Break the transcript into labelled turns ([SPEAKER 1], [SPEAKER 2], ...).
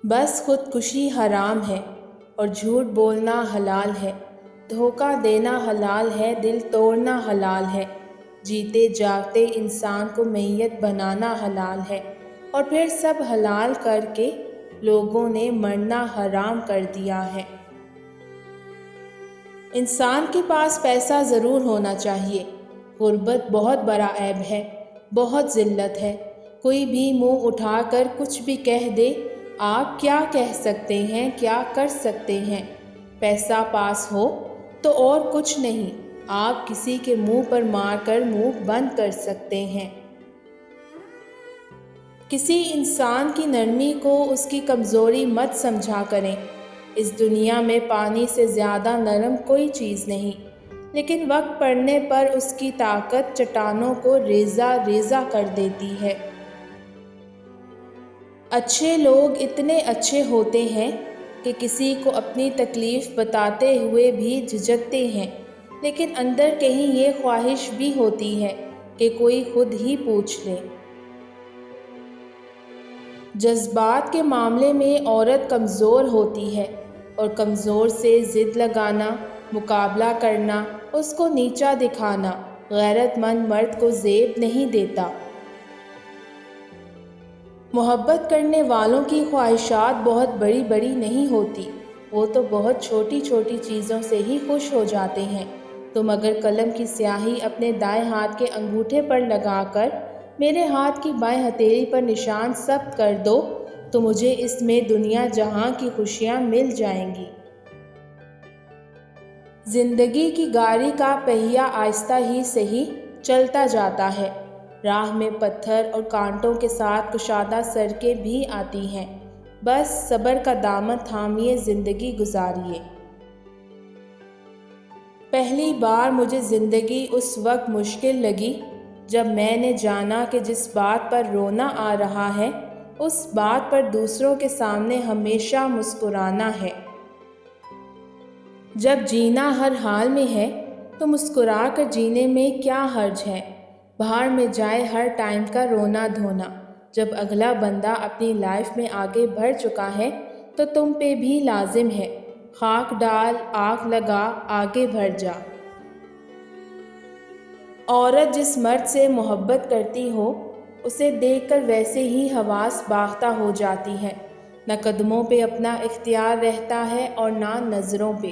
[SPEAKER 1] بس خودکشی حرام ہے اور جھوٹ بولنا حلال ہے، دھوکہ دینا حلال ہے، دل توڑنا حلال ہے، جیتے جاگتے انسان کو میت بنانا حلال ہے، اور پھر سب حلال کر کے لوگوں نے مرنا حرام کر دیا ہے۔ انسان کے پاس پیسہ ضرور ہونا چاہیے، غربت بہت بڑا عیب ہے، بہت ذلت ہے۔ کوئی بھی منہ اٹھا کر کچھ بھی کہہ دے، آپ کیا کہہ سکتے ہیں، کیا کر سکتے ہیں؟ پیسہ پاس ہو تو اور کچھ نہیں، آپ کسی کے منہ پر مار کر منہ بند کر سکتے ہیں۔ کسی انسان کی نرمی کو اس کی کمزوری مت سمجھا کریں۔ اس دنیا میں پانی سے زیادہ نرم کوئی چیز نہیں، لیکن وقت پڑنے پر اس کی طاقت چٹانوں کو ریزہ ریزہ کر دیتی ہے۔ اچھے لوگ اتنے اچھے ہوتے ہیں کہ کسی کو اپنی تکلیف بتاتے ہوئے بھی جھجکتے ہیں، لیکن اندر کہیں یہ خواہش بھی ہوتی ہے کہ کوئی خود ہی پوچھ لے۔ جذبات کے معاملے میں عورت کمزور ہوتی ہے، اور کمزور سے ضد لگانا، مقابلہ کرنا، اس کو نیچا دکھانا غیرت مند مرد کو زیب نہیں دیتا۔ محبت کرنے والوں کی خواہشات بہت بڑی بڑی نہیں ہوتی، وہ تو بہت چھوٹی چھوٹی چیزوں سے ہی خوش ہو جاتے ہیں۔ تم اگر قلم کی سیاہی اپنے دائیں ہاتھ کے انگوٹھے پر لگا کر میرے ہاتھ کی بائیں ہتھیلی پر نشان ثبت کر دو تو مجھے اس میں دنیا جہاں کی خوشیاں مل جائیں گی۔ زندگی کی گاڑی کا پہیہ آہستہ ہی صحیح چلتا جاتا ہے، راہ میں پتھر اور کانٹوں کے ساتھ کشادہ سڑکیں بھی آتی ہیں، بس صبر کا دامن تھامئے زندگی گزاریے۔ پہلی بار مجھے زندگی اس وقت مشکل لگی جب میں نے جانا کہ جس بات پر رونا آ رہا ہے اس بات پر دوسروں کے سامنے ہمیشہ مسکرانا ہے۔ جب جینا ہر حال میں ہے تو مسکرا کر جینے میں کیا حرج ہے؟ بہار میں جائے ہر ٹائم کا رونا دھونا۔ جب اگلا بندہ اپنی لائف میں آگے بڑھ چکا ہے تو تم پہ بھی لازم ہے، خاک ڈال، آگ لگا، آگے بڑھ جا۔ عورت جس مرد سے محبت کرتی ہو اسے دیکھ کر ویسے ہی حواس باختہ ہو جاتی ہے، نہ قدموں پہ اپنا اختیار رہتا ہے اور نہ نظروں پہ۔